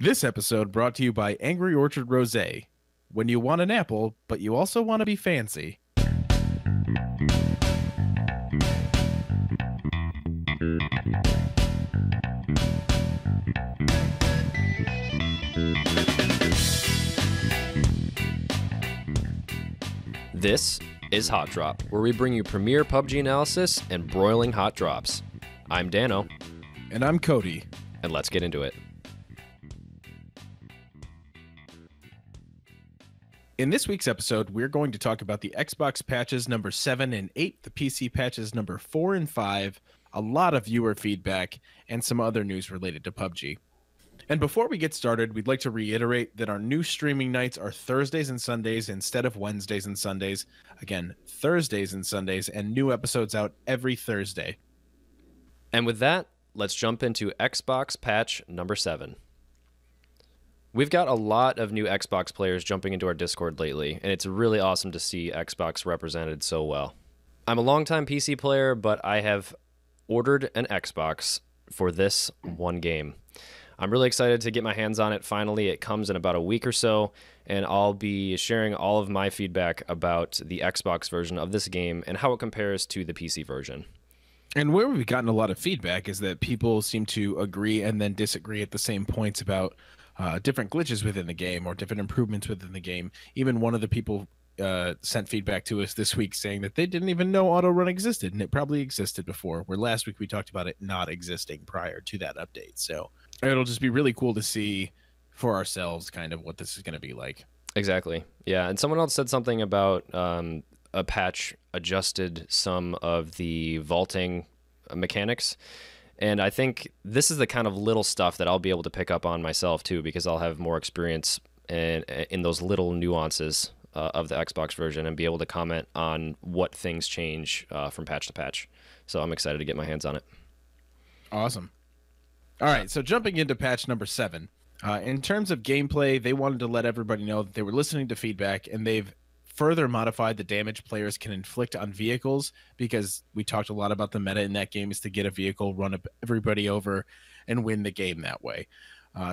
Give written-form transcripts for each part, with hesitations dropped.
This episode brought to you by Angry Orchard Rosé. When you want an apple, but you also want to be fancy. This is Hot Drop, where we bring you premier PUBG analysis and broiling hot drops. I'm Dano, And I'm Cody. and let's get into it. In this week's episode, we're going to talk about the Xbox patches number 7 and 8, the PC patches number 4 and 5, a lot of viewer feedback, and some other news related to PUBG. And before we get started, we'd like to reiterate that our new streaming nights are Thursdays and Sundays instead of Wednesdays and Sundays. Again, Thursdays and Sundays, and new episodes out every Thursday. And with that, let's jump into Xbox patch number 7. We've got a lot of new Xbox players jumping into our Discord lately, and it's really awesome to see Xbox represented so well. I'm a longtime PC player, but I have ordered an Xbox for this one game. I'm really excited to get my hands on it finally. It comes in about a week or so, and I'll be sharing all of my feedback about the Xbox version of this game and how it compares to the PC version. And where we've gotten a lot of feedback is that people seem to agree and then disagree at the same points about different glitches within the game or different improvements within the game. Even one of the people sent feedback to us this week saying that they didn't even know auto run existed, and it probably existed before, where last week we talked about it not existing prior to that update. So it'll just be really cool to see for ourselves kind of what this is going to be like. Exactly. Yeah, and someone else said something about a patch adjusted some of the vaulting mechanics. And I think this is the kind of little stuff that I'll be able to pick up on myself too, because I'll have more experience in those little nuances of the Xbox version and be able to comment on what things change from patch to patch. So I'm excited to get my hands on it. Awesome. All right, so jumping into patch number 7. In terms of gameplay, they wanted to let everybody know that they were listening to feedback, and they've further modified the damage players can inflict on vehicles, because we talked a lot about the meta in that game is to get a vehicle, run everybody over, and win the game that way.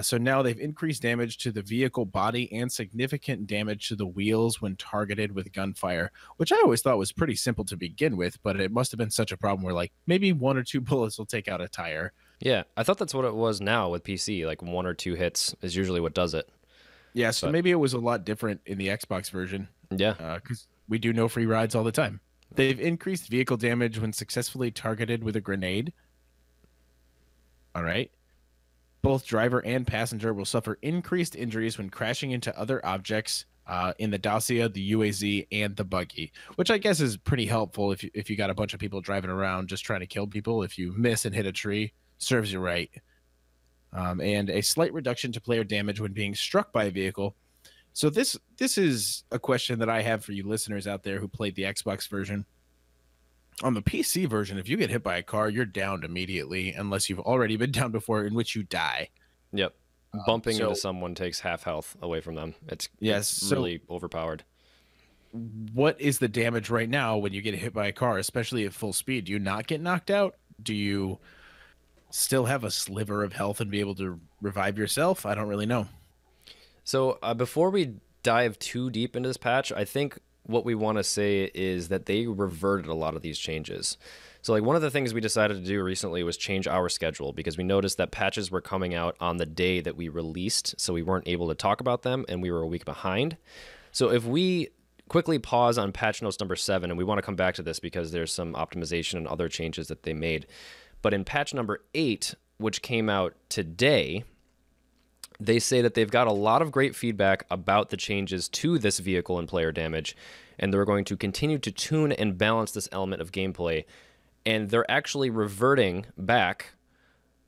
So now they've increased damage to the vehicle body and significant damage to the wheels when targeted with gunfire, which I always thought was pretty simple to begin with, but it must have been such a problem where like maybe 1 or 2 bullets will take out a tire. Yeah, I thought that's what it was now with PC. Like 1 or 2 hits is usually what does it. Yeah, so maybe it was a lot different in the Xbox version. Yeah. Because we do no free rides all the time. They've increased vehicle damage when successfully targeted with a grenade. All right. Both driver and passenger will suffer increased injuries when crashing into other objects in the Dacia, the UAZ, and the buggy, which I guess is pretty helpful if you got a bunch of people driving around just trying to kill people. If you miss and hit a tree, serves you right. And a slight reduction to player damage when being struck by a vehicle. So this is a question that I have for you listeners out there who played the Xbox version. On the PC version, if you get hit by a car, you're downed immediately, unless you've already been down before, in which you die. Yep. Bumping into someone takes half health away from them. It's really overpowered. What is the damage right now when you get hit by a car, especially at full speed? Do you not get knocked out? Do you still have a sliver of health and be able to revive yourself? I don't really know. So before we dive too deep into this patch, I think what we want to say is that they reverted a lot of these changes. So like one of the things we decided to do recently was change our schedule, because we noticed that patches were coming out on the day that we released, so we weren't able to talk about them and we were a week behind. So if we quickly pause on patch notes number 7, and we want to come back to this because there's some optimization and other changes that they made. But in patch number 8, which came out today, they say that they've got a lot of great feedback about the changes to this vehicle and player damage, and they're going to continue to tune and balance this element of gameplay, and they're actually reverting back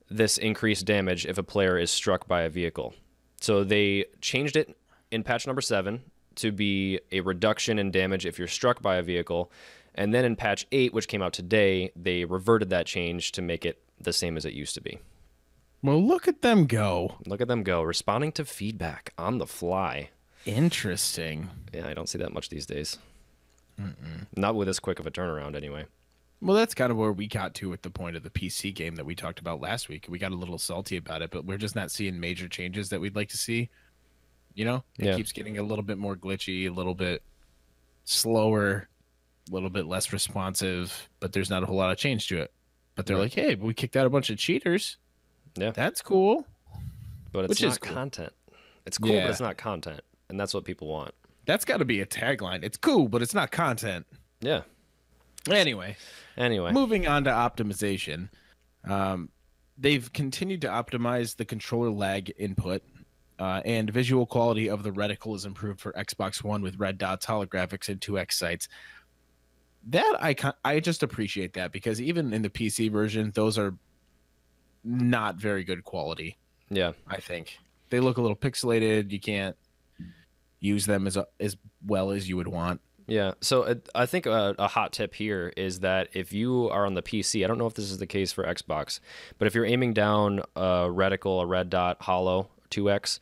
this increased damage if a player is struck by a vehicle. So they changed it in patch number 7 to be a reduction in damage if you're struck by a vehicle, and then in patch 8, which came out today, they reverted that change to make it the same as it used to be. Well, look at them go. Look at them go, responding to feedback on the fly. Interesting. Yeah, I don't see that much these days. Not with this quick of a turnaround, anyway. Well, that's kind of where we got to at the point of the PC game that we talked about last week. We got a little salty about it, but we're just not seeing major changes that we'd like to see. You know, it Yeah. keeps getting a little bit more glitchy, a little bit slower, a little bit less responsive, but there's not a whole lot of change to it. But they're Right. like, hey, but we kicked out a bunch of cheaters. Yeah. That's cool. But it's Which not is cool. content. It's cool, but Yeah. it's not content. And that's what people want. That's got to be a tagline. It's cool, but it's not content. Yeah. Anyway, moving on to optimization. They've continued to optimize the controller lag input, and visual quality of the reticle is improved for Xbox One with red dots, holographics, and 2x sights. That I just appreciate that, because even in the PC version, those are not very good quality. Yeah. I think they look a little pixelated. You can't use them as well as you would want. Yeah. So I think a hot tip here is that if you are on the PC, I don't know if this is the case for Xbox, but if you're aiming down a reticle, a red dot, hollow, 2x,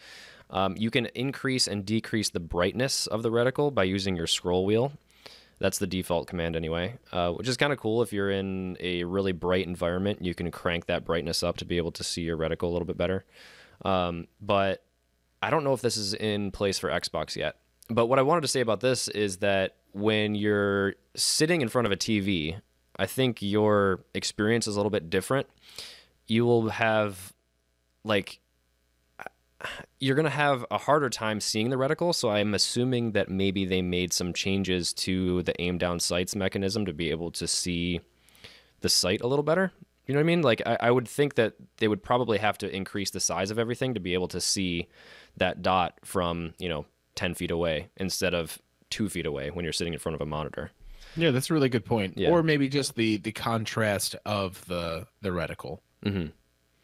you can increase and decrease the brightness of the reticle by using your scroll wheel. That's the default command anyway, which is kind of cool. If you're in a really bright environment, you can crank that brightness up to be able to see your reticle a little bit better. But I don't know if this is in place for Xbox yet. But what I wanted to say about this is that when you're sitting in front of a TV, I think your experience is a little bit different. You will have, like, you're going to have a harder time seeing the reticle. So I'm assuming that maybe they made some changes to the aim down sights mechanism to be able to see the sight a little better. You know what I mean? Like, I would think that they would probably have to increase the size of everything to be able to see that dot from, 10 feet away instead of 2 feet away when you're sitting in front of a monitor. Yeah, that's a really good point. Yeah. Or maybe just the contrast of the reticle. Mm-hmm.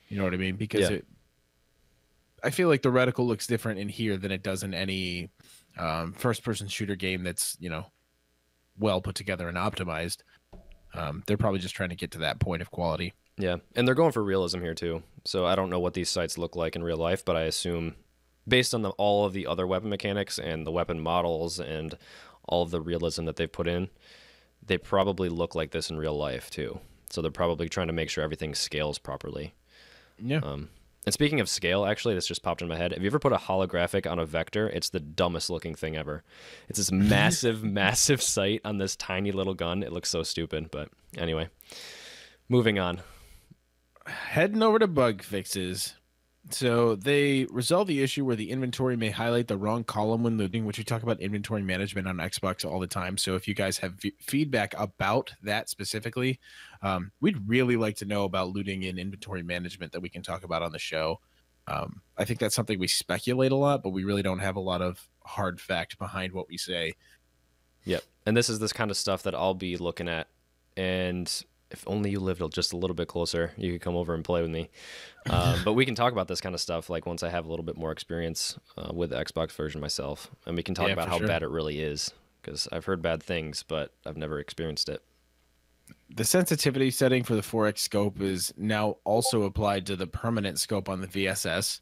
You know what I mean? Because I feel like the reticle looks different in here than it does in any first-person shooter game that's, well put together and optimized. They're probably just trying to get to that point of quality. Yeah, and they're going for realism here too. So I don't know what these sights look like in real life, but I assume based on all of the other weapon mechanics and the weapon models and all of the realism that they've put in, they probably look like this in real life too. So they're probably trying to make sure everything scales properly. Yeah. And speaking of scale, actually, this just popped in my head. Have you ever put a holographic on a vector? It's the dumbest looking thing ever. It's this massive, massive sight on this tiny little gun. It looks so stupid, but anyway. Moving on. Heading over to bug fixes. So they resolve the issue where the inventory may highlight the wrong column when loading, which we talk about inventory management on Xbox all the time. So if you guys have feedback about that specifically, we'd really like to know about looting and inventory management that we can talk about on the show. I think that's something we speculate a lot, but we really don't have a lot of hard fact behind what we say. Yep. And this is this kind of stuff that I'll be looking at. And if only you lived just a little bit closer, you could come over and play with me. But we can talk about this kind of stuff like once I have a little bit more experience with the Xbox version myself. And we can talk about how bad it really is, because I've heard bad things, but I've never experienced it. The sensitivity setting for the 4X scope is now also applied to the permanent scope on the VSS.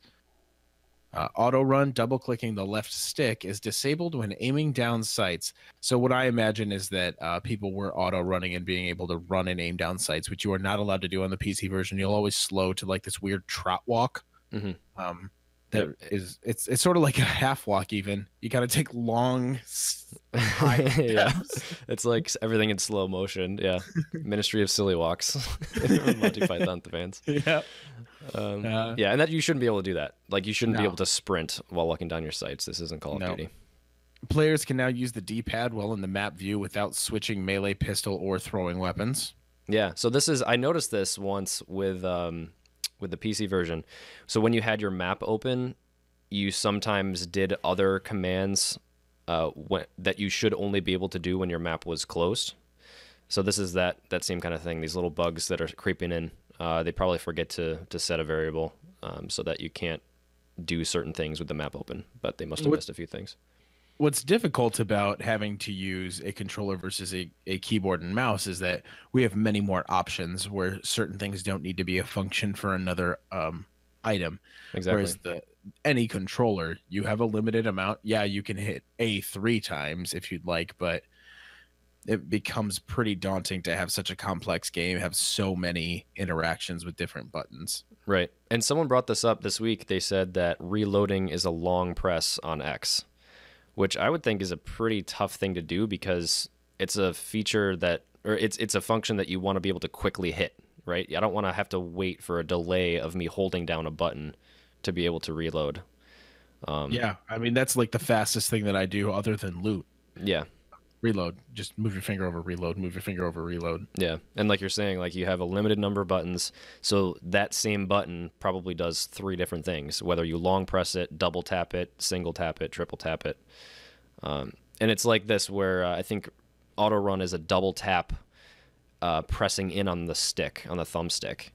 Auto run, double clicking the left stick is disabled when aiming down sights. So what I imagine is that people were auto running and being able to run and aim down sights, which you are not allowed to do on the PC version. You'll always slow to like this weird trot walk. Mm-hmm. It's sort of like a half walk. Even you got to take long high steps. It's like everything in slow motion. Yeah. Ministry of Silly Walks. Monty Python the fans. Yeah. Yeah, and that you shouldn't be able to do that. Like, you shouldn't be able to sprint while looking down your sights. This isn't Call of Duty. Players can now use the D-pad while in the map view without switching melee, pistol, or throwing weapons. Yeah, so this is, I noticed this once with the PC version. So when you had your map open, you sometimes did other commands that you should only be able to do when your map was closed. So this is that same kind of thing. These little bugs that are creeping in. They probably forget to set a variable so that you can't do certain things with the map open, but they must have missed a few things. What's difficult about having to use a controller versus a keyboard and mouse is that we have many more options where certain things don't need to be a function for another item. Exactly. Whereas any controller, you have a limited amount. Yeah, you can hit A 3 times if you'd like, but it becomes pretty daunting to have such a complex game, have so many interactions with different buttons. Right. And someone brought this up this week. They said that reloading is a long press on X, which I would think is a pretty tough thing to do because it's a feature that, or it's a function that you want to be able to quickly hit, right? I don't want to have to wait for a delay of me holding down a button to be able to reload. Yeah, I mean, that's like the fastest thing that I do other than loot. Yeah. Reload. Just move your finger over, reload, move your finger over, reload. Yeah. And like you're saying, like you have a limited number of buttons. So that same button probably does 3 different things, whether you long press it, double tap it, single tap it, triple tap it. And it's like this where I think auto run is a double tap pressing in on the stick, on the thumbstick.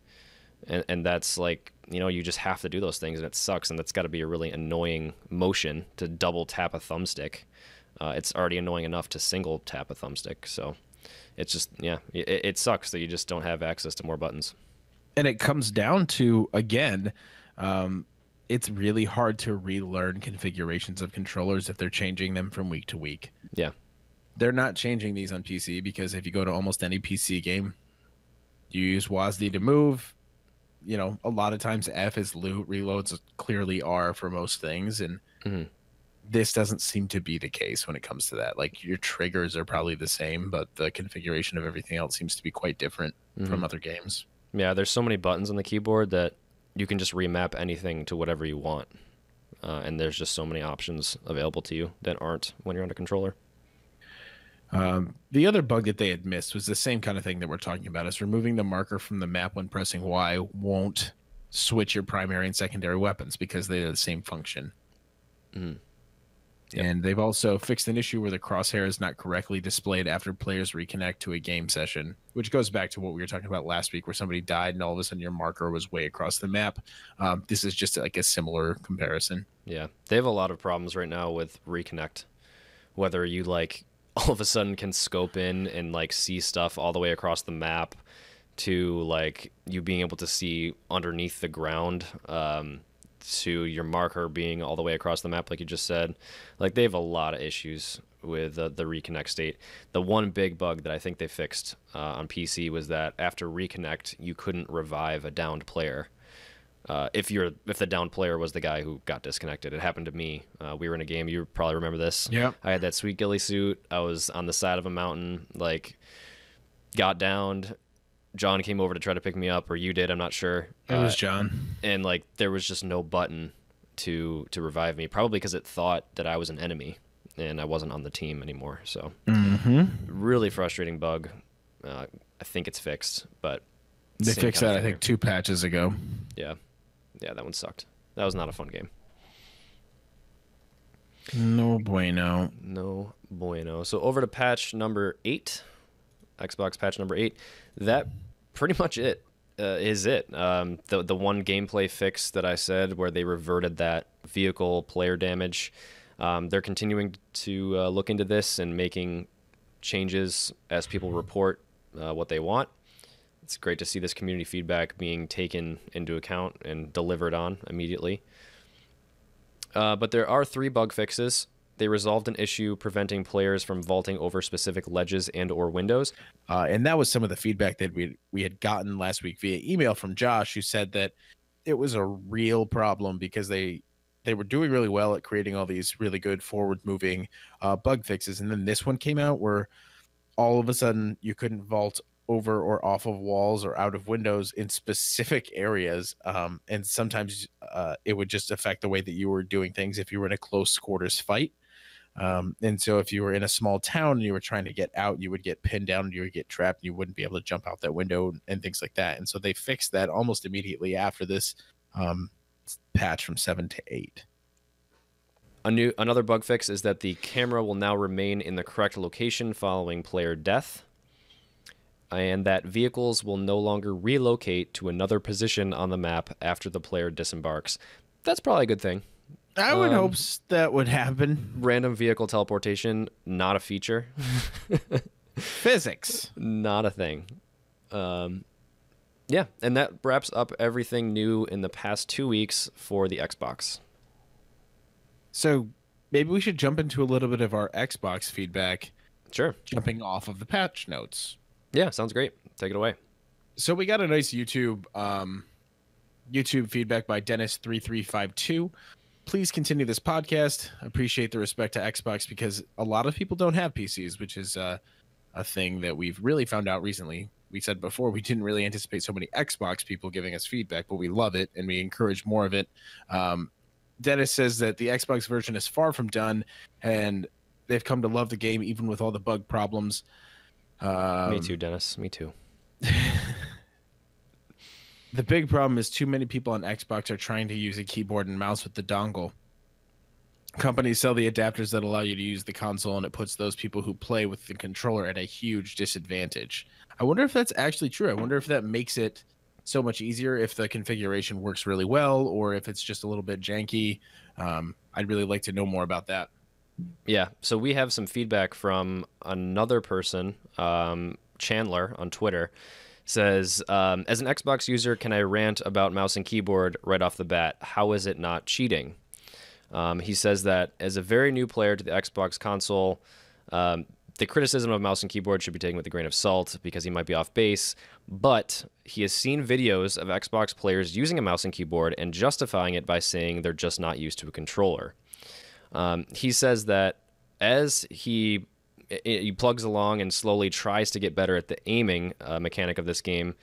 And that's like, you know, you just have to do those things and it sucks. And that's got to be a really annoying motion to double tap a thumbstick. It's already annoying enough to single tap a thumbstick. So it's just, yeah, it sucks that you just don't have access to more buttons. And it comes down to, again, it's really hard to relearn configurations of controllers if they're changing them from week to week. Yeah. They're not changing these on PC because if you go to almost any PC game, you use WASD to move. You know, a lot of times F is loot, reloads clearly are for most things. And this doesn't seem to be the case when it comes to that. Like your triggers are probably the same, but the configuration of everything else seems to be quite different from other games. Yeah, there's so many buttons on the keyboard that you can just remap anything to whatever you want. And there's just so many options available to you that aren't when you're on a controller. The other bug that they had missed was the same kind of thing that we're talking about, is removing the marker from the map when pressing Y won't switch your primary and secondary weapons because they have the same function. Yep. And they've also fixed an issue where the crosshair is not correctly displayed after players reconnect to a game session, which goes back to what we were talking about last week where somebody died and all of a sudden your marker was way across the map. This is just like a similar comparison. Yeah, they have a lot of problems right now with reconnect, whether you like all of a sudden can scope in and like see stuff all the way across the map to like you being able to see underneath the ground, to your marker being all the way across the map, like you just said. Like they have a lot of issues with the reconnect state. The one big bug that I think they fixed on PC was that after reconnect, you couldn't revive a downed player. If the downed player was the guy who got disconnected. It happened to me. We were in a game. You probably remember this. Yeah. I had that sweet ghillie suit. I was on the side of a mountain, like got downed. John came over to try to pick me up, or you did, I'm not sure. It was John. And like there was just no button to revive me, probably because it thought that I was an enemy and I wasn't on the team anymore. So really frustrating bug. I think it's fixed, but they fixed that I think 2 patches ago. Yeah, that one sucked. That was not a fun game. No bueno. No bueno. So over to patch number 8, Xbox patch number 8. That pretty much is it. The one gameplay fix that I said where they reverted that vehicle player damage. They're continuing to look into this and making changes as people report what they want. It's great to see this community feedback being taken into account and delivered on immediately. But there are 3 bug fixes. They resolved an issue preventing players from vaulting over specific ledges and or windows. And that was some of the feedback that we had gotten last week via email from Josh, who said that it was a real problem because they were doing really well at creating all these really good forward-moving bug fixes. And then this one came out where all of a sudden you couldn't vault over or off of walls or out of windows in specific areas. And sometimes it would just affect the way that you were doing things if you were in a close quarters fight. And so if you were in a small town and you were trying to get out, you would get pinned down and you would get trapped and you wouldn't be able to jump out that window and things like that. And so they fixed that almost immediately after this patch from 7 to 8. Another bug fix is that the camera will now remain in the correct location following player death, and that vehicles will no longer relocate to another position on the map after the player disembarks. That's probably a good thing. I would hope that would happen. Random vehicle teleportation, not a feature. Physics. Not a thing. Yeah, and that wraps up everything new in the past 2 weeks for the Xbox. So maybe we should jump into a little bit of our Xbox feedback. Sure. Jumping off of the patch notes. Yeah, sounds great. Take it away. So we got a nice YouTube feedback by Dennis3352. Please continue this podcast. Appreciate the respect to Xbox because a lot of people don't have PCs, which is a thing that we've really found out recently. We said before we didn't really anticipate so many Xbox people giving us feedback, but we love it and we encourage more of it. Dennis says that the Xbox version is far from done and they've come to love the game even with all the bug problems. Me too, Dennis. Me too. The big problem is too many people on Xbox are trying to use a keyboard and mouse with the dongle. Companies sell the adapters that allow you to use the console, and it puts those people who play with the controller at a huge disadvantage. I wonder if that's actually true. I wonder if that makes it so much easier if the configuration works really well or if it's just a little bit janky. I'd really like to know more about that. Yeah, so we have some feedback from another person, Chandler on Twitter. Says, as an Xbox user, can I rant about mouse and keyboard right off the bat? How is it not cheating? He says that as a very new player to the Xbox console, the criticism of mouse and keyboard should be taken with a grain of salt because he might be off base, but he has seen videos of Xbox players using a mouse and keyboard and justifying it by saying they're just not used to a controller. He says that as he plugs along and slowly tries to get better at the aiming mechanic of this game,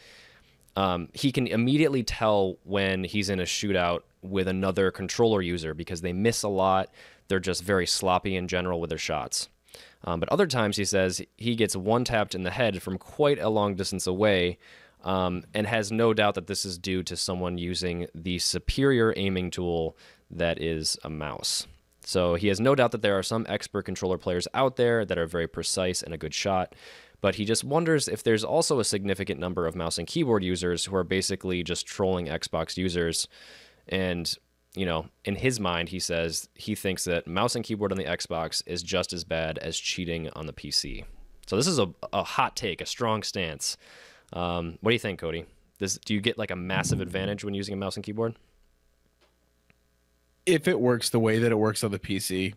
he can immediately tell when he's in a shootout with another controller user because they miss a lot. They're just very sloppy in general with their shots. But other times, he says, he gets one-tapped in the head from quite a long distance away and has no doubt that this is due to someone using the superior aiming tool that is a mouse. So he has no doubt that there are some expert controller players out there that are very precise and a good shot, but he just wonders if there's also a significant number of mouse and keyboard users who are basically just trolling Xbox users. And, you know, in his mind, he says he thinks that mouse and keyboard on the Xbox is just as bad as cheating on the PC. So this is a hot take, a strong stance. What do you think, Cody? Do you get like a massive advantage when using a mouse and keyboard? If it works the way that it works on the PC,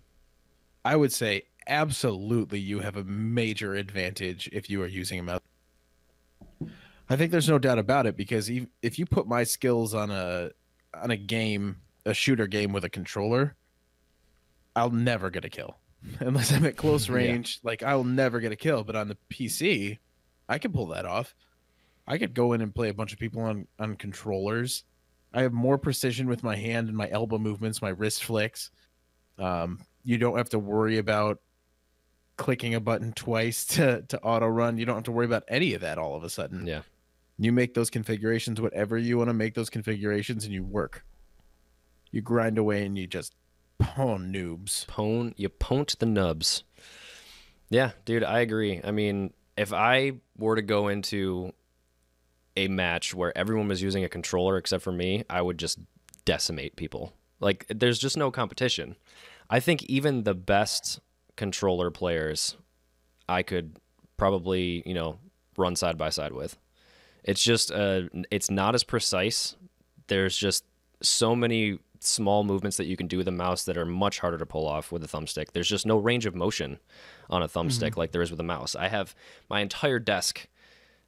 I would say absolutely you have a major advantage if you are using a mouse. I think there's no doubt about it because if you put my skills on a game, a shooter game with a controller, I'll never get a kill. Unless I'm at close range, like I'll never get a kill. But on the PC, I can pull that off. I could go in and play a bunch of people on controllers. I have more precision with my hand and my elbow movements, my wrist flicks. You don't have to worry about clicking a button twice to auto run. You don't have to worry about any of that all of a sudden. Yeah. You make those configurations, whatever you want to make those configurations, and you work. You grind away and you just pwn noobs. You pwned the nubs. Yeah, dude, I agree. I mean, if I were to go into a match where everyone was using a controller except for me, I would just decimate people. Like, there's just no competition. I think even the best controller players I could probably, you know, run side by side with. It's just it's not as precise. There's just so many small movements that you can do with a mouse that are much harder to pull off with a thumbstick. There's just no range of motion on a thumbstick like there is with a mouse. I have my entire desk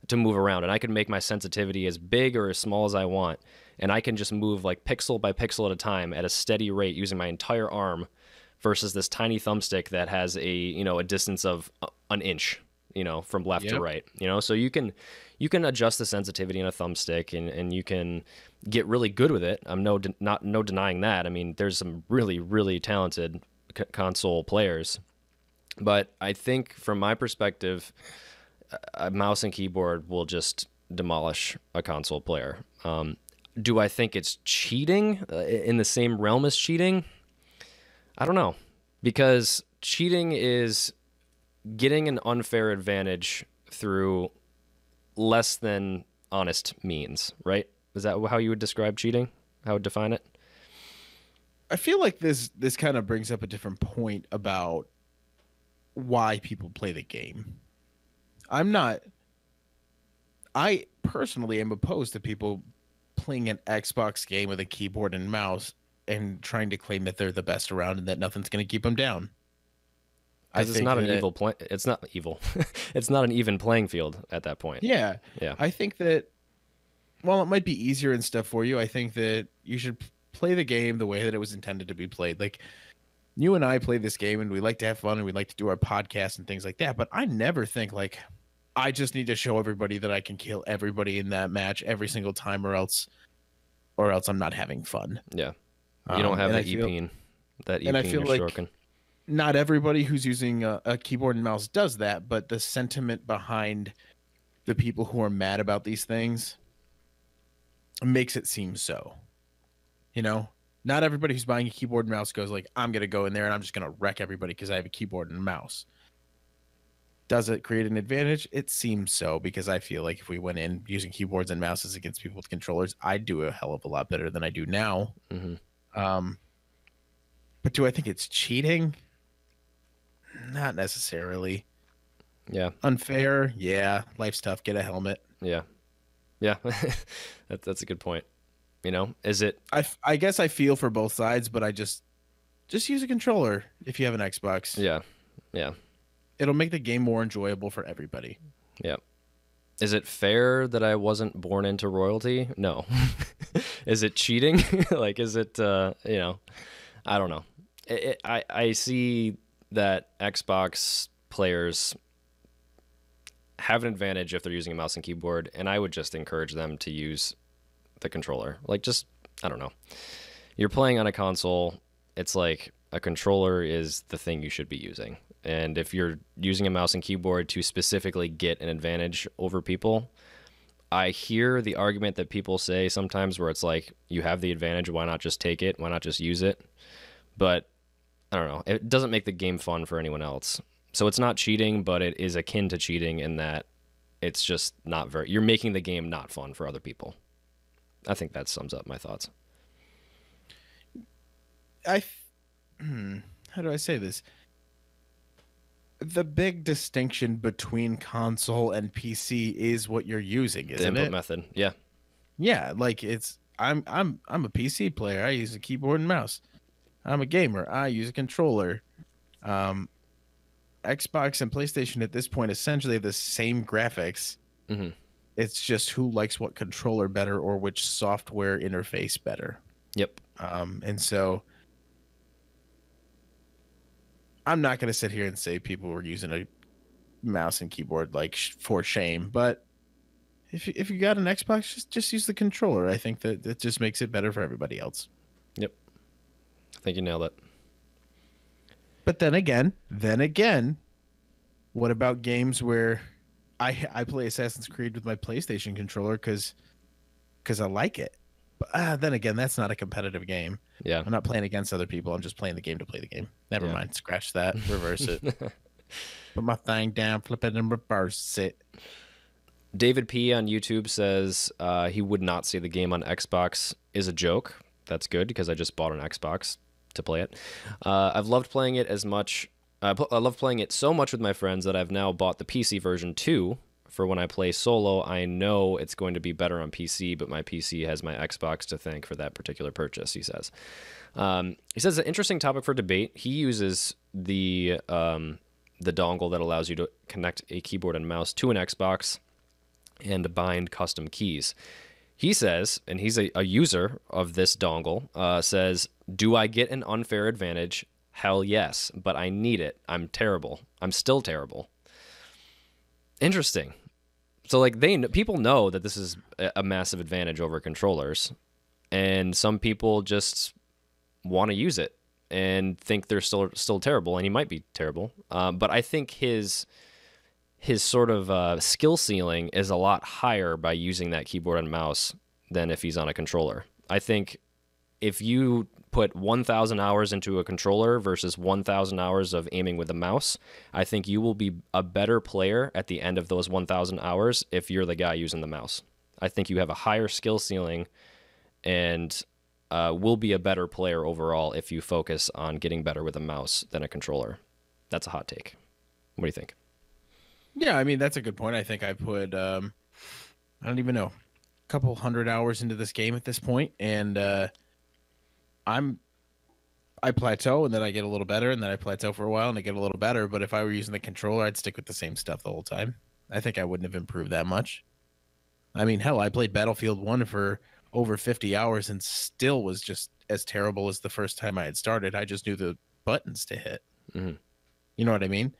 to move around, and I can make my sensitivity as big or as small as I want, and I can just move like pixel by pixel at a time at a steady rate using my entire arm versus this tiny thumbstick that has a distance of an inch, from left to right, so you can adjust the sensitivity in a thumbstick and you can get really good with it. I'm no denying that. I mean, there's some really, really talented console players, but I think from my perspective, a mouse and keyboard will just demolish a console player. Do I think it's cheating in the same realm as cheating? I don't know, because cheating is getting an unfair advantage through less than honest means, right? Is that how you would describe cheating? How would define it? I feel like this kind of brings up a different point about why people play the game. I personally am opposed to people playing an Xbox game with a keyboard and mouse and trying to claim that they're the best around and that nothing's going to keep them down. Because it's not an evil play. It's not evil. It's not an even playing field at that point. Yeah. Yeah. I think that while it might be easier and stuff for you, I think that you should play the game the way that it was intended to be played. Like, you and I play this game and we like to have fun and we like to do our podcast and things like that. But I never think like I just need to show everybody that I can kill everybody in that match every single time, or else I'm not having fun. Yeah. You don't have that EPing and I feel like shorken. Not everybody who's using a keyboard and mouse does that, but the sentiment behind the people who are mad about these things makes it seem so. You know, not everybody who's buying a keyboard and mouse goes like, I'm going to go in there and I'm just going to wreck everybody because I have a keyboard and a mouse. Does it create an advantage? It seems so, because I feel like if we went in using keyboards and mouses against people with controllers, I'd do a hell of a lot better than I do now. Mm-hmm. But do I think it's cheating? Not necessarily. Yeah. Unfair? Yeah. Life's tough. Get a helmet. Yeah. Yeah. That's a good point. You know, is it? I guess I feel for both sides, but I just use a controller if you have an Xbox. Yeah. Yeah. It'll make the game more enjoyable for everybody. Yeah. Is it fair that I wasn't born into royalty? No. Is it cheating? Like, is it, you know, I don't know. I see that Xbox players have an advantage if they're using a mouse and keyboard, and I would just encourage them to use the controller. Like, just, I don't know. You're playing on a console. It's like a controller is the thing you should be using. And if you're using a mouse and keyboard to specifically get an advantage over people, I hear the argument that people say sometimes where it's like, you have the advantage, why not just take it? Why not just use it? But I don't know. It doesn't make the game fun for anyone else. So it's not cheating, but it is akin to cheating in that it's just not very... You're making the game not fun for other people. I think that sums up my thoughts. How do I say this? The big distinction between console and PC is what you're using, isn't it? The input method, yeah. Yeah, like I'm a PC player. I use a keyboard and mouse. I'm a gamer. I use a controller. Xbox and PlayStation at this point essentially have the same graphics. Mm-hmm. It's just who likes what controller better or which software interface better. Yep. And so I'm not going to sit here and say people were using a mouse and keyboard like for shame, but if you got an Xbox, just use the controller. I think that it just makes it better for everybody else. Yep. I think you nailed it. But then again, what about games where I play Assassin's Creed with my PlayStation controller because I like it? But then again, that's not a competitive game. Yeah. I'm not playing against other people. I'm just playing the game to play the game. Never mind. Scratch that. Reverse it. Put my thing down, flip it, and reverse it. David P. on YouTube says he would not say the game on Xbox is a joke. That's good, because I just bought an Xbox to play it. I've loved playing it as much. I love playing it so much with my friends that I've now bought the PC version too. For when I play solo, I know it's going to be better on PC, but my PC has my Xbox to thank for that particular purchase, he says. He says an interesting topic for debate. He uses the dongle that allows you to connect a keyboard and mouse to an Xbox and bind custom keys. He says, and he's a user of this dongle, says, do I get an unfair advantage? Hell yes, but I need it. I'm terrible. I'm still terrible. Interesting. So like people know that this is a massive advantage over controllers, and some people just want to use it and think they're still terrible, and he might be terrible. But I think his sort of skill ceiling is a lot higher by using that keyboard and mouse than if he's on a controller. I think if you put 1,000 hours into a controller versus 1,000 hours of aiming with a mouse, I think you will be a better player at the end of those 1,000 hours if you're the guy using the mouse. I think you have a higher skill ceiling and will be a better player overall if you focus on getting better with a mouse than a controller. That's a hot take. What do you think? Yeah, I mean, that's a good point. I think I put, I don't even know, a couple hundred hours into this game at this point, and I I plateau and then I get a little better, and then I plateau for a while and I get a little better. But if I were using the controller, I'd stick with the same stuff the whole time. I think I wouldn't have improved that much. I mean, hell, I played Battlefield 1 for over 50 hours and still was just as terrible as the first time I had started. I just knew the buttons to hit. Mhm. You know what I mean?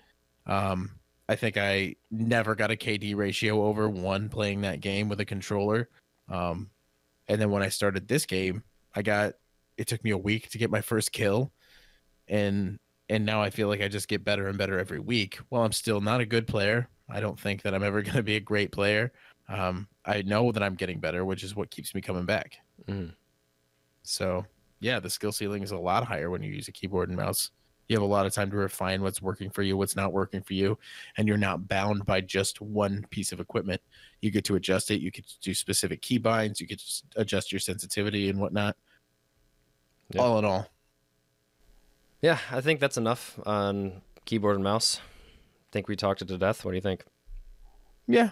I think I never got a KD ratio over 1 playing that game with a controller. And then when I started this game, it took me a week to get my first kill. And now I feel like I just get better and better every week. While I'm still not a good player, I don't think that I'm ever going to be a great player. I know that I'm getting better, which is what keeps me coming back. Mhm. So yeah, the skill ceiling is a lot higher when you use a keyboard and mouse. You have a lot of time to refine what's working for you, what's not working for you, and you're not bound by just one piece of equipment. You get to adjust it. You could do specific key binds. You could just adjust your sensitivity and whatnot. Yeah. All in all, Yeah, I think that's enough on keyboard and mouse. I think we talked it to death. What do you think? yeah,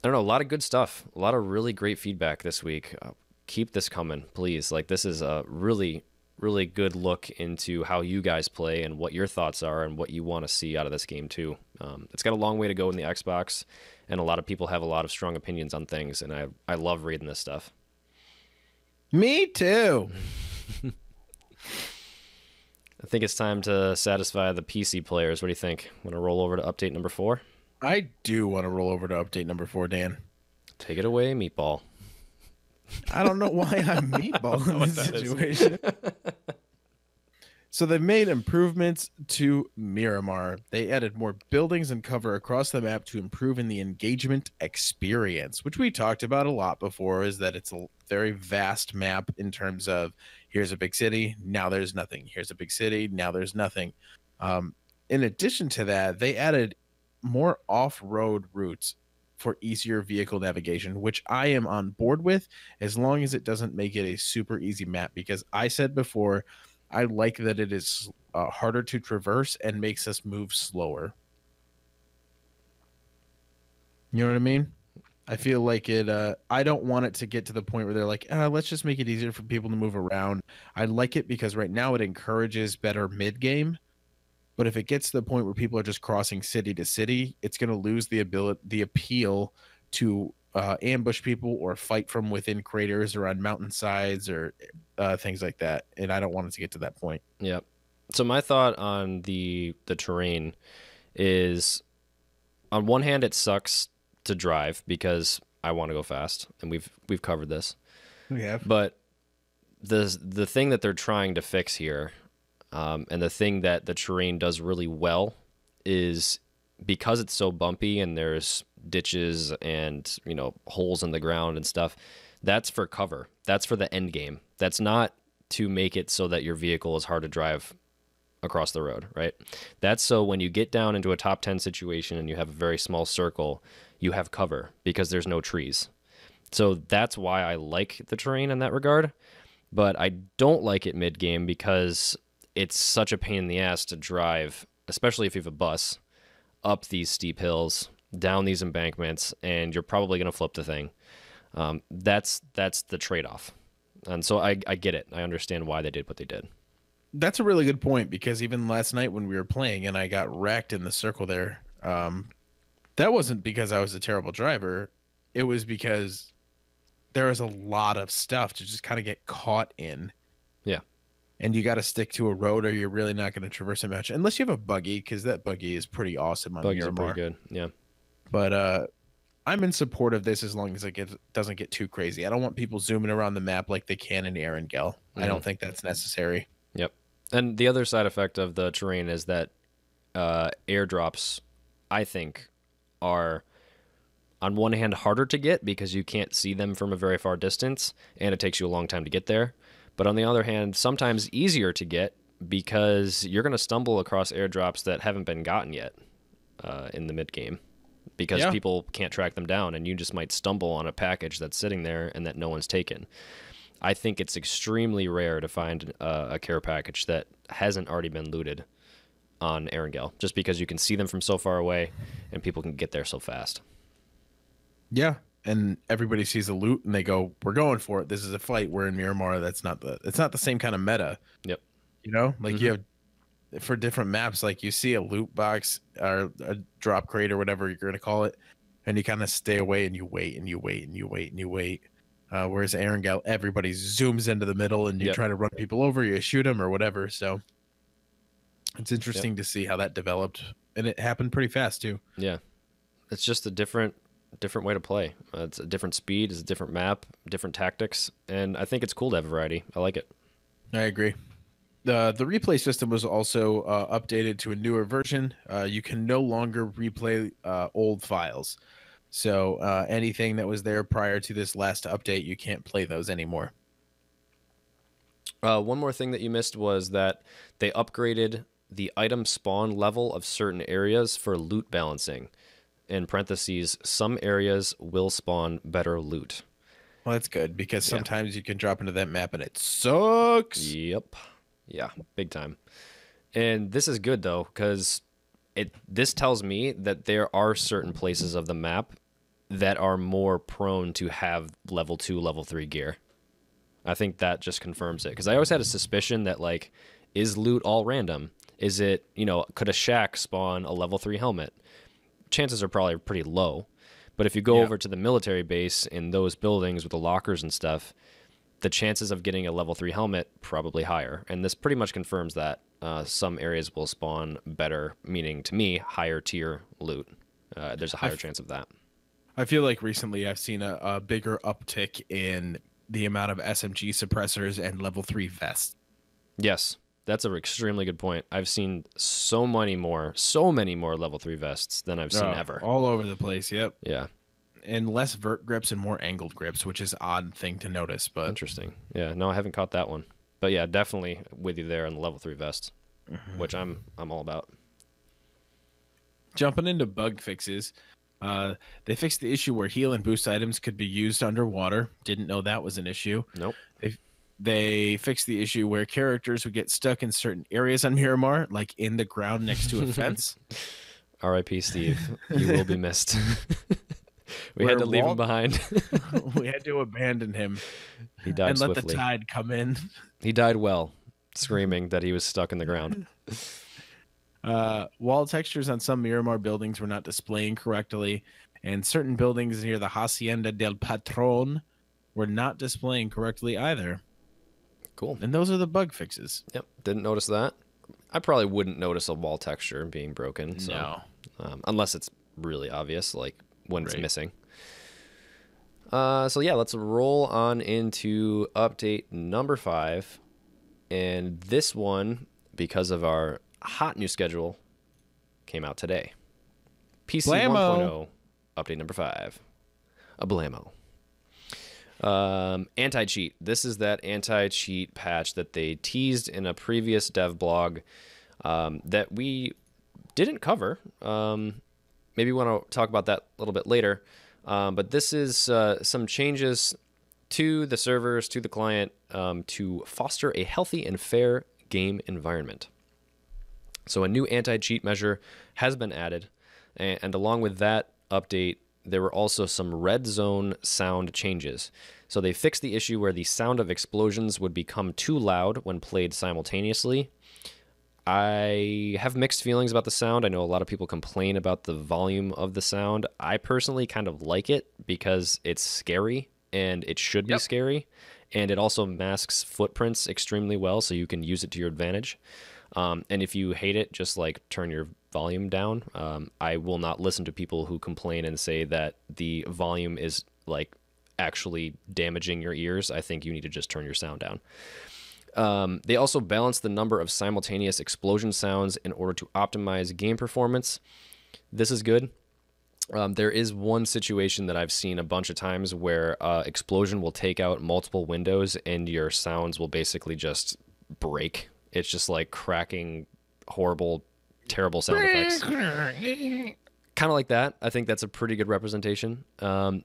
I don't know, a lot of good stuff. A lot of really great feedback this week. Keep this coming, please. Like, this is a really, really good look into how you guys play and what your thoughts are and what you want to see out of this game, too. It's got a long way to go in the Xbox, and a lot of people have a lot of strong opinions on things, and I love reading this stuff. me too. I think it's time to satisfy the PC players. What do you think? Want to roll over to update number 4? I do want to roll over to update number 4, Dan. Take it away, Meatball. I don't know why I'm Meatball in this situation. So they made improvements to Miramar. They added more buildings and cover across the map to improve in the engagement experience, which we talked about a lot before, is that it's a very vast map in terms of here's a big city, now there's nothing. Here's a big city, now there's nothing. In addition to that, they added more off-road routes for easier vehicle navigation, which I am on board with as long as it doesn't make it a super easy map, because I said before, I like that it is harder to traverse and makes us move slower. You know what I mean? I feel like I don't want it to get to the point where they're like, let's just make it easier for people to move around. I like it because right now it encourages better mid game. But if it gets to the point where people are just crossing city to city, it's going to lose the appeal to ambush people or fight from within craters or on mountainsides or things like that. And I don't want it to get to that point. Yep. So my thought on the terrain is, on one hand, it sucks to drive because I want to go fast, and we've covered this. We have. But the thing that they're trying to fix here, and the thing that the terrain does really well, is because it's so bumpy and there's ditches and holes in the ground and stuff. That's for cover. That's for the end game. That's not to make it so that your vehicle is hard to drive across the road, right? That's so when you get down into a top 10 situation and you have a very small circle, you have cover because there's no trees. So that's why I like the terrain in that regard. But I don't like it mid-game because it's such a pain in the ass to drive, especially if you have a bus, up these steep hills, down these embankments, and you're probably going to flip the thing. That's the trade-off. And so I get it. I understand why they did what they did. That's a really good point, because even last night when we were playing and I got wrecked in the circle there, that wasn't because I was a terrible driver. It was because there was a lot of stuff to just kind of get caught in. Yeah. And you got to stick to a road or you're really not going to traverse it much. Unless you have a buggy, because that buggy is pretty awesome on Buggies Miramar. are pretty good, yeah. But I'm in support of this as long as it doesn't get too crazy. I don't want people zooming around the map like they can in Erangel. Mm-hmm. I don't think that's necessary. Yep. And the other side effect of the terrain is that airdrops, I think, are on one hand harder to get because you can't see them from a very far distance and it takes you a long time to get there. But on the other hand, sometimes easier to get because you're going to stumble across airdrops that haven't been gotten yet in the mid-game because people can't track them down, and you just might stumble on a package that's sitting there and that no one's taken. I think it's extremely rare to find a care package that hasn't already been looted on Erangel, just because you can see them from so far away and people can get there so fast. Yeah, and everybody sees the loot and they go, "We're going for it. This is a fight." Where in Miramar, it's not the same kind of meta. Yep. You know, like you have for different maps, like you see a loot box or a drop crate or whatever you're gonna call it, and you kind of stay away and you wait and you wait and you wait and you wait. Whereas Erangel, everybody zooms into the middle and you try to run people over, you shoot them or whatever. So it's interesting to see how that developed, and it happened pretty fast too. Yeah, it's just a different way to play. It's a different speed, it's a different map, different tactics, and I think it's cool to have variety. I like it. I agree. The replay system was also updated to a newer version. You can no longer replay old files. So anything that was there prior to this last update, you can't play those anymore. One more thing that you missed was that they upgraded the item spawn level of certain areas for loot balancing. In parentheses, some areas will spawn better loot. Well, that's good because sometimes you can drop into that map and it sucks. Yep. Yeah, big time. And this is good though, because this tells me that there are certain places of the map that are more prone to have level 2, level 3 gear. I think that just confirms it, because I always had a suspicion that, like, is loot all random? Is it, could a shack spawn a level 3 helmet? Chances are probably pretty low. But if you go over to the military base in those buildings with the lockers and stuff, the chances of getting a level 3 helmet probably higher. And this pretty much confirms that some areas will spawn better, meaning to me, higher tier loot. There's a higher chance of that. I feel like recently I've seen a bigger uptick in the amount of SMG suppressors and level 3 vests. Yes, that's an extremely good point. I've seen so many more level 3 vests than I've seen ever. All over the place, yep. Yeah. And less vert grips and more angled grips, which is an odd thing to notice. But interesting. Yeah, no, I haven't caught that one. But yeah, definitely with you there on the level 3 vests, which I'm all about. Jumping into bug fixes, they fixed the issue where heal and boost items could be used underwater. Didn't know that was an issue. Nope. They fixed the issue where characters would get stuck in certain areas on Miramar, like in the ground next to a fence. R.I.P. Steve. You will be missed. We had to leave him behind. We had to abandon him. He died and swiftly. Let the tide come in. He died well, screaming that he was stuck in the ground. Wall textures on some Miramar buildings were not displaying correctly, and certain buildings near the Hacienda del Patron were not displaying correctly either. Cool. And those are the bug fixes. Yep. Didn't notice that. I probably wouldn't notice a wall texture being broken. So, no. Unless it's really obvious, like when it's missing. So yeah, let's roll on into update number 5. And this one, because of our hot new schedule, came out today. PC 1.0, update number 5. A Blammo. Anti-cheat. This is that anti-cheat patch that they teased in a previous dev blog that we didn't cover. Maybe we want to talk about that a little bit later. But this is some changes to the servers, to the client, to foster a healthy and fair game environment. So a new anti-cheat measure has been added. And along with that update, there were also some red zone sound changes. So they fixed the issue where the sound of explosions would become too loud when played simultaneously. I have mixed feelings about the sound. I know a lot of people complain about the volume of the sound. I personally kind of like it because it's scary, and it should be scary. And it also masks footprints extremely well, so you can use it to your advantage. And if you hate it, just like turn your volume down. I will not listen to people who complain and say that the volume is like actually damaging your ears. I think you need to just turn your sound down. They also balance the number of simultaneous explosion sounds in order to optimize game performance. This is good. There is one situation that I've seen a bunch of times where explosion will take out multiple windows and your sounds will basically just break. It's just like cracking, horrible, terrible sound effects. Kind of like that. I think that's a pretty good representation.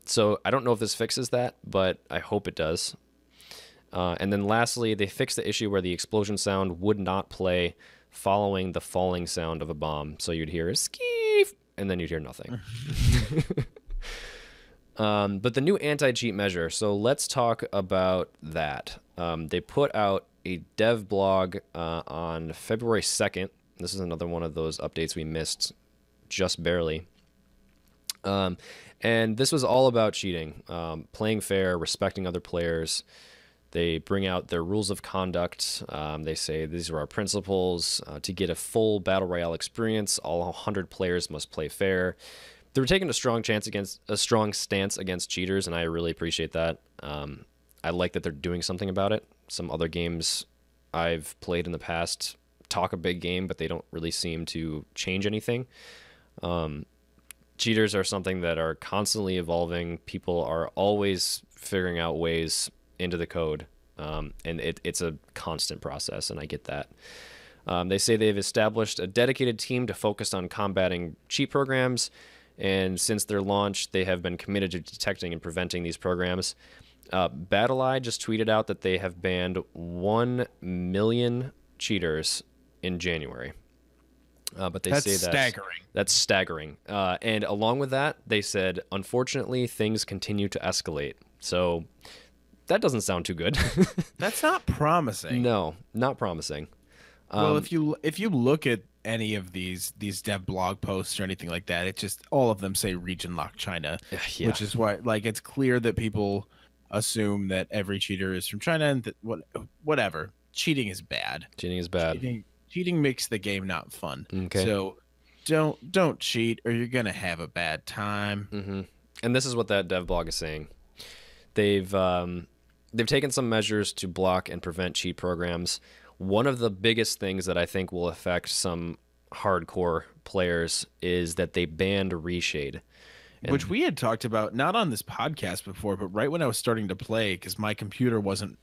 So I don't know if this fixes that, but I hope it does. And then lastly, they fixed the issue where the explosion sound would not play following the falling sound of a bomb. So you'd hear a skeef, and then you'd hear nothing. But the new anti-cheat measure. So let's talk about that. They put out a dev blog on February 2nd. This is another one of those updates we missed just barely. And this was all about cheating, playing fair, respecting other players. They bring out their rules of conduct. They say these are our principles. To get a full Battle Royale experience, all 100 players must play fair. They're taking a strong stance against cheaters, and I really appreciate that. I like that they're doing something about it. Some other games I've played in the past talk a big game, but they don't really seem to change anything. Cheaters are something that are constantly evolving. People are always figuring out ways into the code, and it's a constant process, and I get that. They say they've established a dedicated team to focus on combating cheat programs, and since their launch, they have been committed to detecting and preventing these programs. BattleEye just tweeted out that they have banned 1 million cheaters in January. But they say that's staggering. And along with that, they said, unfortunately, things continue to escalate. So that doesn't sound too good. That's not promising. No, not promising. Well, if you look at any of these dev blog posts or anything like that, it just all of them say region lock China, which is why it's clear that people assume that every cheater is from China and that whatever. Cheating is bad. Cheating makes the game not fun. Okay. So don't cheat or you're gonna have a bad time. Mm-hmm. And this is what that dev blog is saying. They've taken some measures to block and prevent cheat programs. One of the biggest things that I think will affect some hardcore players is that they banned reshade. Which we had talked about, not on this podcast before, but right when I was starting to play, because my computer wasn't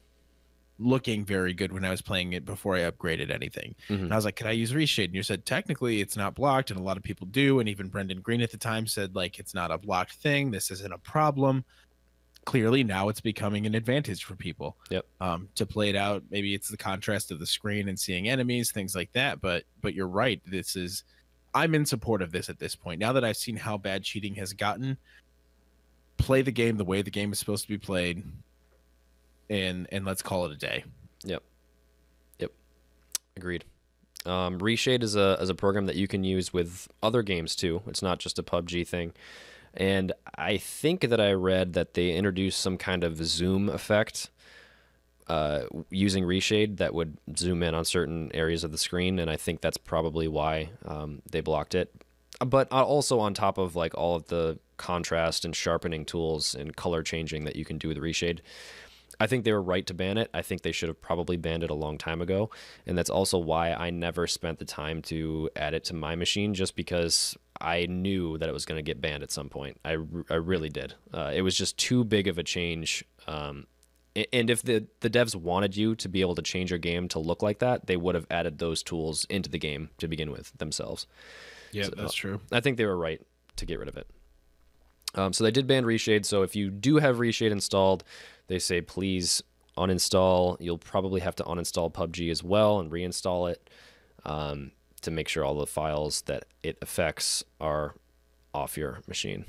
looking very good when I was playing it before I upgraded anything. Mm-hmm. And I was like, could I use reshade? And you said, technically, it's not blocked, and a lot of people do. And even Brendan Green at the time said, it's not a blocked thing. This isn't a problem. Clearly, now it's becoming an advantage for people. Yep. To play it out. Maybe it's the contrast of the screen and seeing enemies, things like that. But you're right. I'm in support of this at this point. Now that I've seen how bad cheating has gotten, play the game the way the game is supposed to be played, and let's call it a day. Yep. Agreed. Reshade is a program that you can use with other games too. It's not just a PUBG thing. And I think that I read that they introduced some kind of zoom effect using reshade that would zoom in on certain areas of the screen, and I think that's probably why they blocked it. But also on top of all of the contrast and sharpening tools and color changing that you can do with reshade, I think they were right to ban it. I think they should have probably banned it a long time ago, and that's also why I never spent the time to add it to my machine, just because I knew that it was going to get banned at some point. I really did. It was just too big of a change. And if the devs wanted you to be able to change your game to look like that, they would have added those tools into the game to begin with themselves. Yeah, so, that's true. I think they were right to get rid of it. So they did ban reshade. So if you do have reshade installed, they say please uninstall. You'll probably have to uninstall PUBG as well and reinstall it to make sure all the files that it affects are off your machine.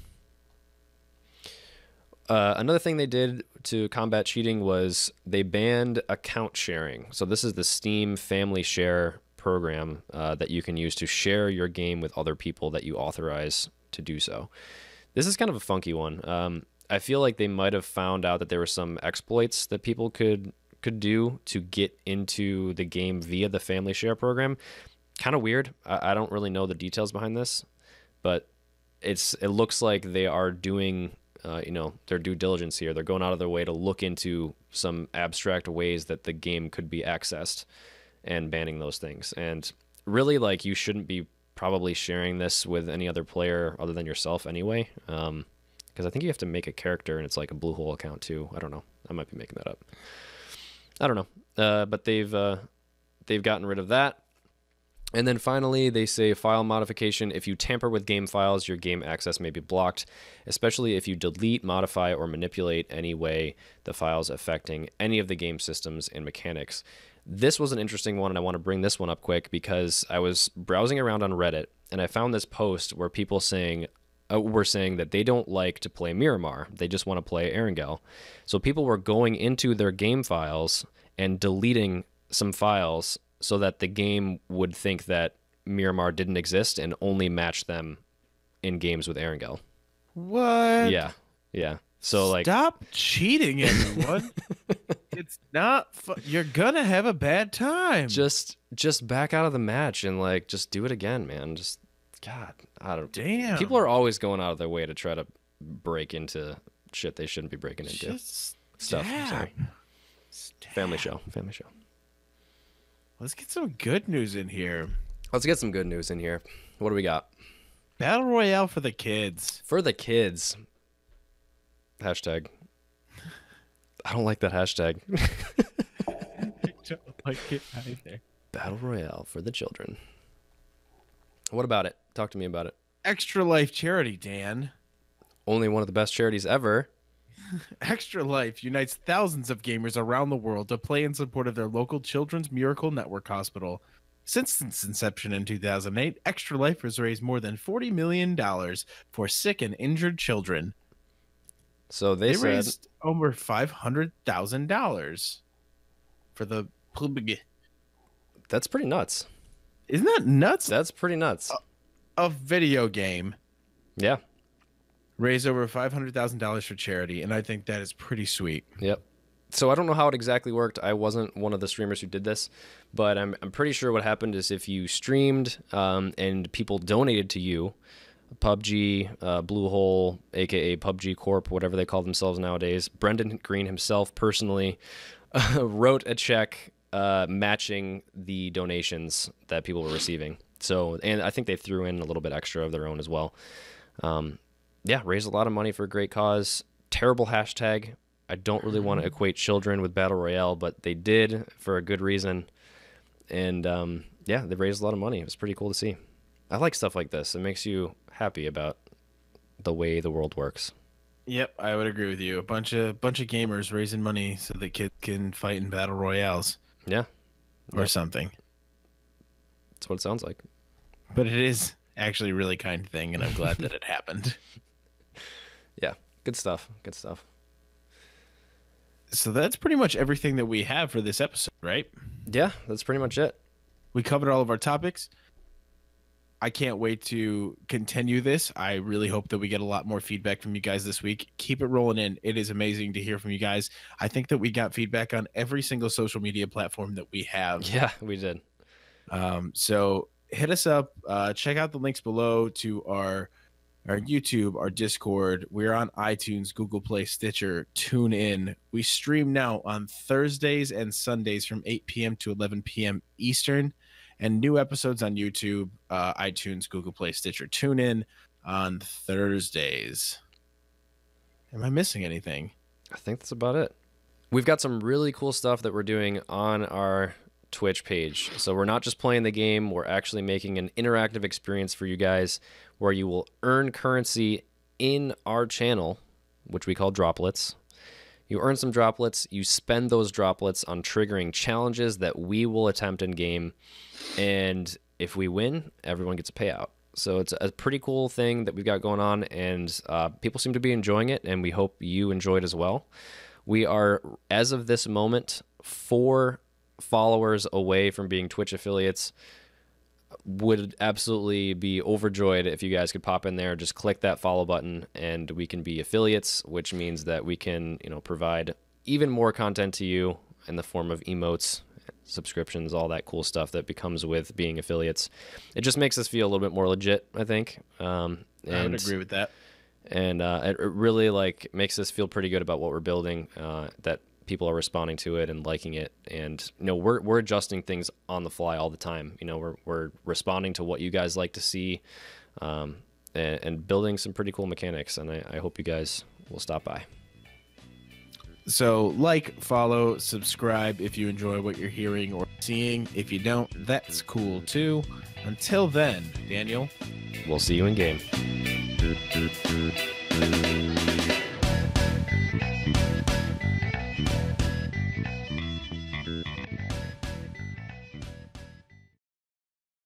Another thing they did to combat cheating was they banned account sharing. So this is the Steam Family Share program that you can use to share your game with other people that you authorize to do so. This is kind of a funky one. I feel like they might have found out that there were some exploits that people could do to get into the game via the Family Share program. Kind of weird. I don't really know the details behind this, but it looks like they are doing their due diligence here. They're going out of their way to look into some abstract ways that the game could be accessed and banning those things. And really, you shouldn't be probably sharing this with any other player other than yourself anyway. Because I think you have to make a character, and it's like a Bluehole account too. I don't know. I might be making that up. I don't know. But they've gotten rid of that. And then finally, they say file modification. If you tamper with game files, your game access may be blocked, especially if you delete, modify, or manipulate any way the files affecting any of the game systems and mechanics. This was an interesting one, and I want to bring this one up quick because I was browsing around on Reddit, and I found this post where people saying, were saying that they don't like to play Miramar. They just want to play Erangel. So people were going into their game files and deleting some files so that the game would think that Miramar didn't exist and only match them in games with Erangel. What? Yeah. Yeah. So like, stop cheating, everyone. It's not you're gonna have a bad time. Just back out of the match and like just do it again, man. Just God, I don't. Damn. People are always going out of their way to try to break into shit they shouldn't be breaking into. Just Stuff. Sorry. Stab. Family show. Let's get some good news in here. Let's get some good news in here. What do we got? Battle Royale for the kids. For the kids. Hashtag. I don't like that hashtag. I don't like it either. Battle Royale for the children. What about it? Talk to me about it. Extra Life charity, Dan. Only one of the best charities ever. Extra Life unites thousands of gamers around the world to play in support of their local Children's Miracle Network hospital. Since its inception in 2008, Extra Life has raised more than $40 million for sick and injured children. So they said, raised over $500,000 for the PUBG. That's pretty nuts. Isn't that nuts? That's pretty nuts. A video game Yeah. raised over $500,000 for charity, and I think that is pretty sweet. Yep. So I don't know how it exactly worked. I wasn't one of the streamers who did this, but I'm pretty sure what happened is if you streamed and people donated to you, PUBG, Bluehole, aka PUBG Corp, whatever they call themselves nowadays, Brendan Green himself personally wrote a check matching the donations that people were receiving. So, and I think they threw in a little bit extra of their own as well. Yeah, raised a lot of money for a great cause. Terrible hashtag. I don't really want to equate children with Battle Royale, but they did for a good reason. And yeah, they raised a lot of money. It was pretty cool to see. I like stuff like this. It makes you happy about the way the world works. Yep, I would agree with you. A bunch of gamers raising money so that kids can fight in battle royales. Yeah. Or something. That's what it sounds like. But it is actually a really kind thing, and I'm glad that it happened. Yeah, good stuff. Good stuff. So that's pretty much everything that we have for this episode, right? Yeah, that's pretty much it. We covered all of our topics. I can't wait to continue this. I really hope that we get a lot more feedback from you guys this week. Keep it rolling in. It is amazing to hear from you guys. I think that we got feedback on every single social media platform that we have. Yeah, we did. So hit us up. Check out the links below to our YouTube, our Discord. We're on iTunes, Google Play, Stitcher, TuneIn. We stream now on Thursdays and Sundays from 8 p.m. to 11 p.m. Eastern. And new episodes on YouTube, iTunes, Google Play, Stitcher, TuneIn on Thursdays. Am I missing anything? I think that's about it. We've got some really cool stuff that we're doing on our Twitch page. So we're not just playing the game, we're actually making an interactive experience for you guys where you will earn currency in our channel, which we call droplets. You earn some droplets, you spend those droplets on triggering challenges that we will attempt in game, and if we win, everyone gets a payout. So it's a pretty cool thing that we've got going on, and people seem to be enjoying it, and we hope you enjoy it as well. We are, as of this moment, 4 followers away from being Twitch affiliates. Would absolutely be overjoyed if you guys could pop in there, just click that follow button, and we can be affiliates, which means that we can, provide even more content to you in the form of emotes, subscriptions, all that cool stuff that becomes with being affiliates. It just makes us feel a little bit more legit, I think. I would agree with that. And it really makes us feel pretty good about what we're building, that people are responding to it and liking it, and we're adjusting things on the fly all the time. We're responding to what you guys like to see, and building some pretty cool mechanics, and I hope you guys will stop by. So follow, subscribe if you enjoy what you're hearing or seeing. If you don't, that's cool too. Until then, Daniel, we'll see you in game.